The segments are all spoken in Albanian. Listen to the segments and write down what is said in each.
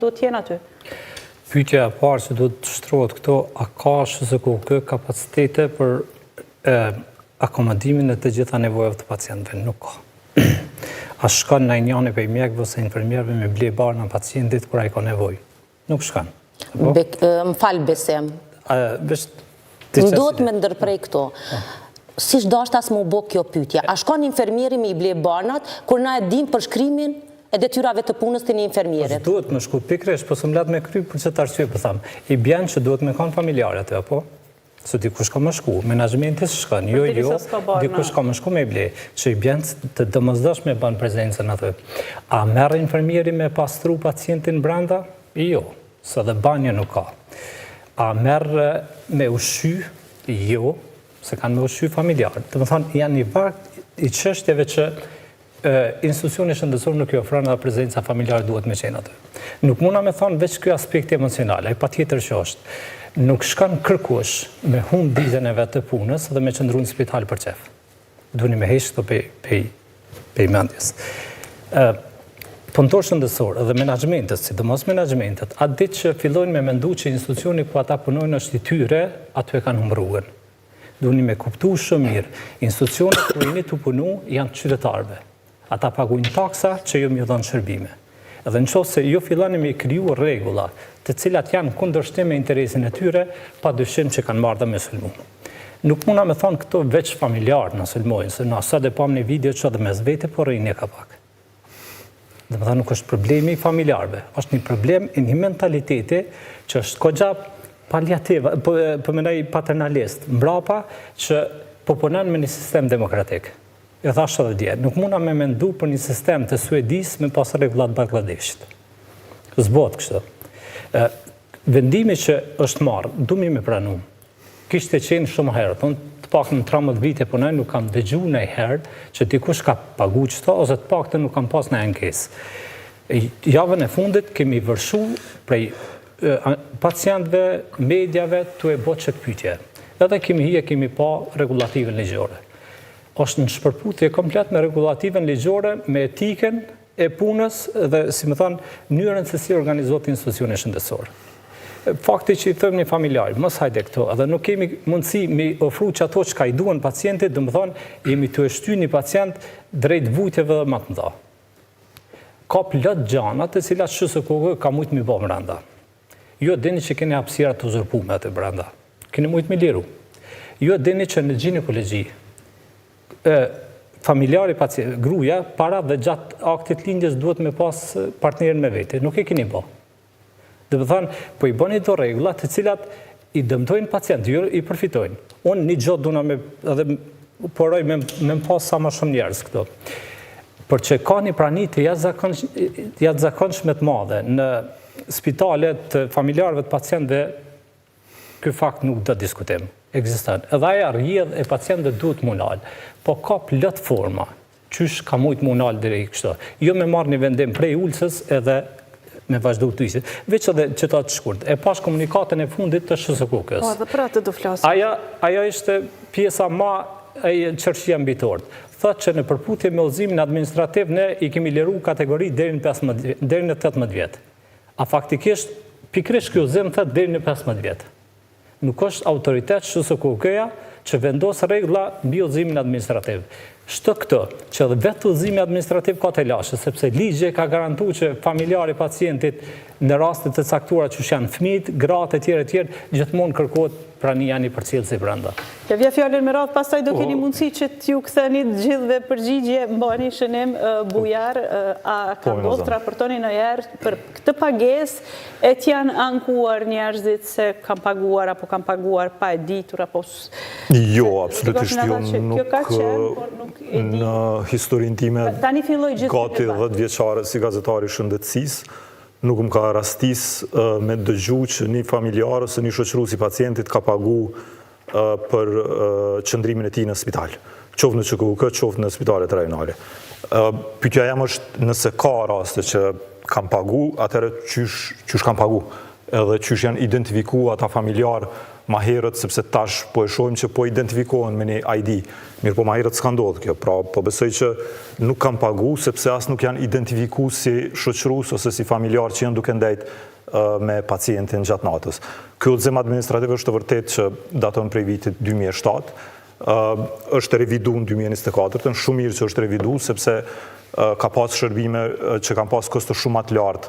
do t'jenë aty? Pyetja e parë që duhet të shtrohet këto, a ka SSKK kapacitete për akomodimin e të gjitha nevojave të pacientëve? Nuk ka. A shkon në njëri prej mjekëve ose infermierëve me ble barë në pacientit kur ai ka nevojë? Nuk shkon. Më falë Besem. Më duhet me ndërprej këto. Si shdashtë as më bo kjo pytja? A shkon infermieri me i ble barnat, kur na e dim për shkrimin e detyrave të punës të një infermierit? Duhet me shku pikrish, po së mlat me kry për që të arsye për thamë. I bjen që duhet me kanë familjarët, apo? Se dikush ka më shku, menaxhmenti s'shkon, jo, dikush ka më shku me i ble, që i bjen të domosdoshme ban prezencën aty. A merr infermieri me pastru pacientin brenda? Jo, se dhe banja nuk ka. A merr me ushqy? Jo, se kanë me ushqy familjarë. Të më thonë, janë një varg i çështjeve që institucioni shëndetësor nuk i ofron dhe prezenca familjare duhet me qenë aty. Nuk muna me thonë veç ky aspekt emocional, ai patjetër që është. Nuk shkon kërkush me humb ditën e vet të punës dhe me qëndru në spital për çef. Duheni me heq këto pe mendjes. Punëtor shëndetësor dhe menaxhmentët, sidomos menaxhmentët, atë ditë që fillojnë me mendu që institucioni ku ata punojnë është i tyre, aty e kanë humbur rrugën. Duheni me kuptu shumë mirë, institucionet ku jeni të punu janë të qytetarëve. Ata paguajnë taksa që ju më dhënë shërbime. Edhe nëse ju filloni me kriju rregulla, të cilat janë kundërshtim me interesin e tyre, padyshim që kanë marrë dhe me sulmu. Nuk muna me thonë këto veç familjarë në sulmojnë, se na sa dhe pam një video që edhe mes vete, por rejnë ka pak. Dhe më thonë nuk është problemi i familjarëve, është një problem i një mentaliteti që është kogja paliativa, përmenaj paternalist, mbrapa që po punon me një sistem demokratik. E thash edhe dje, nuk muna me mendu për një sistem të Suedis me pas rregullat Bangladeshit. Zbot kështu. Vendimi që është marrë, dumi me pranu, kishte qenë shumë herët. Unë të pak në 13 vite punoj, nuk kam dëgju në herë që dikush ka pagu qëto, ose të pak të nuk kam pas në ankesë. Javën e fundit kemi vërshu prej pacientëve, medjave, të e botë qëtë pytje. Edhe kemi pa regulativën ligjore. Është në shpërputje komplet me regulativën ligjore, me etiken e punës dhe, si më thonë, mënyrën se si organizohet institucioni shëndetësor. Fakti që i thëmë një familjarë, mos hajde këto, edhe nuk kemi mundësi me ofru që ato që ka i duan pacientit, dhe më thonë, jemi të eshty një pacient drejt vujtjeve dhe më të mëdha. Ka plot gjanat e cilat SHSKK ka mujtë mi bo mranda. Jo dini që keni hapësira të uzurpume atë brenda. Keni mujtë mi liru. Jo dini që në ginekologji, familjari pacient, gruja, para dhe gjatë aktit lindjes duhet me pas partnerin me vete. Nuk e keni bo. Dhe më thonë, po i boni do regullat të cilat i dëmtojnë pacient, jo i përfitojnë. Unë një gjotë duna me, edhe poroj me më pas sa ma shumë njerës këto. Për që ka një pranit të jatë zakonshme të madhe në spitalet të familjarëve të pacientëve, ky fakt nuk do diskutim. Ekziston. Edhe aja rrjedh e pacientëve duhet munal, po ka plot forma, qysh ka mujt munal deri kështu. Jo me marrë një vendim prej ulsës edhe me vazhdu të isit. Veç edhe që ta të shkurt. E pash komunikatën e fundit të SHSKK-s. Po, dhe për atë do flasë. Aja ishte pjesa ma e qërshia mbitort. Thot që në përputhje me udhëzimin administrativ ne i kemi liru kategori deri në 18 vjetë. A faktikisht, pikrish kjo udhëzim thot deri në 15 vjetë. Nuk është autoritet SHSKK-ja që vendos regla mbi udhëzimin administrativ. Shto këtë, që dhe vetë udhëzimi administrativ ka të lashe, sepse ligje ka garantu që familjari pacientit në rastet të caktuara që janë fëmijët, gratë e tjerë, gjithmonë kërkohet prania një përcjellësi brenda. Ja vja fjallën me radhë, pastaj do keni mundësi që t'ju këtheni gjithve përgjigje, mbani shënim Bujar, a ka ndodhë të raportoni në jerë për këtë pages, e t'janë ankuar njerëzit se kam paguar apo kam paguar pa e ditur, apo... Jo, absolutisht jo, nuk në historinë time gati 10 vjeçare si gazetari shëndetësisë, nuk më ka rastis me dëgju që një familjarë ose një shoqërues i pacientit ka pagu për qëndrimin e tij në spital. Qoftë në SHSKK, qoftë në spitalet rajonale. Pyetja jam është nëse ka raste që kam pagu, atëherë qysh kam pagu. edhe qysh janë identifiku ata familjar ma herët, sepse tash po e shojmë që po identifikohen me një ID. Mirë po ma herët s'ka ndodhë kjo, pra po besoj që nuk kam pagu, sepse as nuk janë identifiku si shoqërus ose si familjar që janë duke ndajt me pacientin gjatë natës. Ky udhëzim administrativ është të vërtet që daton prej vitit 2007, është revidu në 2024, shumë mirë që është revidu, sepse ka pas shërbime që kanë pas kosto shumë atë lartë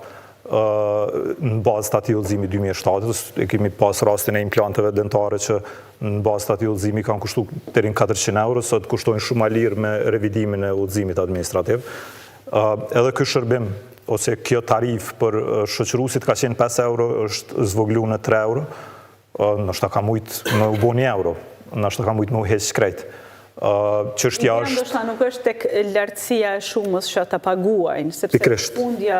në bazë të ati udhëzimi 2007, e kemi pas rastin e implanteve dentare që në bazë të ati udhëzimi kanë kushtu deri në 400 euro, sot kushtojnë shumë a lirë me revidimin e udhëzimit administrativ. Edhe ky shërbim, ose kjo tarif për shoqërusit ka qenë 5 euro, është zvoglu në 3 euro, nështë ka mujtë me u bo 1 euro, nështë ka mujtë me u heq shkrejt. Qështja është... Ndoshta nuk është tek lartësia e shumës që ata paguajnë, sepse fundja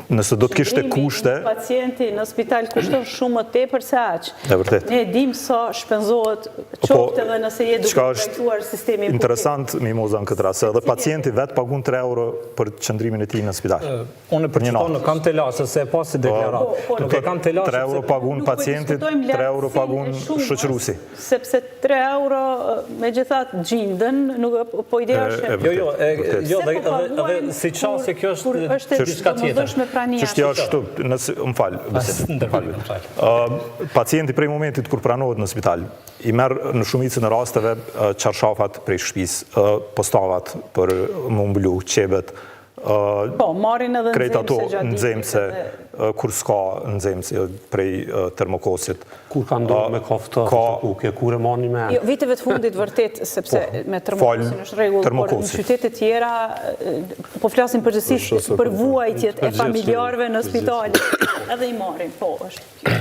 nëse do të kishte kushte... pacienti në spital kushton shumë më tepër se aq. E vërtet. Ne dim sa shpenzohet qoftë edhe nëse je duke trajtuar sistemi publik. Interesant, Mimoza, në këtë rast, edhe pacienti vetë pagun 3 euro për qëndrimin e tij në spital. Unë e përqyton, nuk kam të lasë, se e pasi deklarat. Nuk e kam të lasë... 3 euro pagun pacientit, 3 euro pagun shoqërusi. Sepse 3 euro me gjithat gjindën, po ideja është... Jo, dhe si qasë kjo është diçka tjetër. Qështja është, më falë, pacienti prej momentit kur pranohet në spital, i merë në shumicën e rasteve qarshafat prej shtëpis, postavat për më mbulu, qebet, krejt ato nxemse, kur s'ka nxemse prej termokosit. Kur ka ndonë me koftë të kuke, kur e moni me... Viteve të fundit vërtet, sepse me termokosin është regullë, por në qytetet tjera, po flasin përgjësisht për vuajtjet e familjarve në spital, edhe i marin, po është.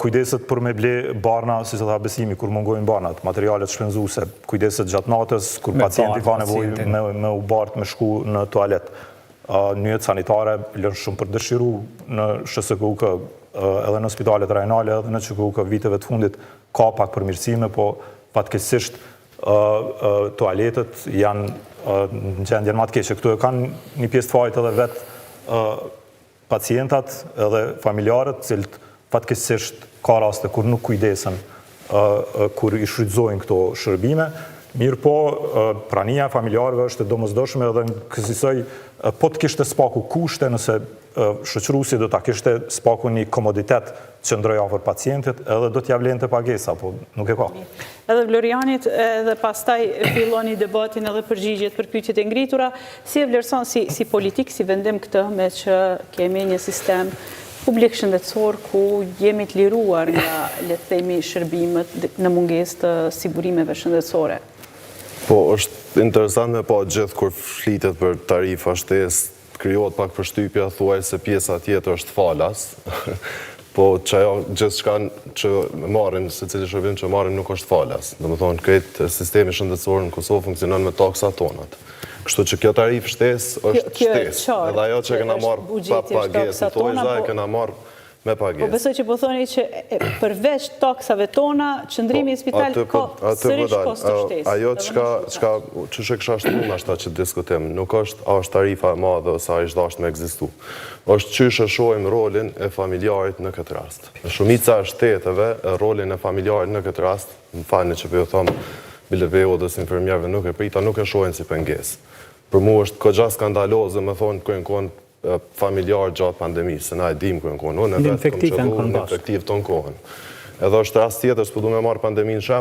Kujdeset për me ble barna, si se tha Besimi, kur mungojnë barnat, materialet shpenzuse, kujdeset gjatë natës, kur pacienti ka nevoj me u bartë, me shku në toalet. Njët sanitare lënë shumë për dëshiru në SHSKUK, edhe në spitalet rajnale, edhe në QKUK viteve të fundit, ka pak përmirësime, po fatkeqësisht toaletet janë në gjendjen më të keqe. Këtu e kanë një pjesë të fajt edhe vetë pacientat edhe familjarët, cilët fatkeqësisht ka raste kur nuk kujdesen, kur i shfrytëzojnë këto shërbime. Mirë po, prania familjarëve është domosdoshme edhe në kësaj, po të kishte spaku kushte, nëse shoqërusi do ta kishte spaku një komoditet që ndroj afër pacientit, edhe do t'ja vlente pagesa, po nuk e ka. Edhe Vlorianit, edhe pastaj filloni debatin edhe përgjigjet për pyetjet e ngritura, si e vlerëson si politik, si vendim këtë me që kemi një sistem publik shëndetësor ku jemi të liruar nga, le të themi, shërbimet në mungesë të sigurimeve shëndetësore? Po, është interesant me pa gjithë kur flitet për tarifa shtesë, krijohet pak përshtypja, thuaj se pjesa tjetër është falas, po që ajo gjithë shka që marrin, se cili shërbim që marrin nuk është falas. Dhe më thonë, këtë sistemi shëndetësor në Kosovë funksionon me taksa tonat. Kështu që kjo tarif shtesë është shtesë, edhe ajo që këna marrë pa pagesë, të ojza e këna marrë me pagesë. Po besoj që po thoni që përveç taksave tona, qëndrimi i spital ka sërish kosto shtesë. Ajo që shë kësha shtru ashta që diskutim, nuk është tarifa e madhe ose a ishtë dashtë me egzistu. është që shëshojmë rolin e familjarit në këtë rast. Në shumica e shteteve, rolin e familjarit në këtë rast, më falni që për jo thomë, bileveo dhe si infermjerve nuk e prita, nuk e shojnë si pengesë. Për mu është këgja skandaloze me thonë kërën konë familjarë gjatë pandemisë, se na e dim kërën konë, unë e vetë këmë qëllu në infektiv të në kohën. Edhe është rast tjetër, s'po du me marë pandeminë shemë,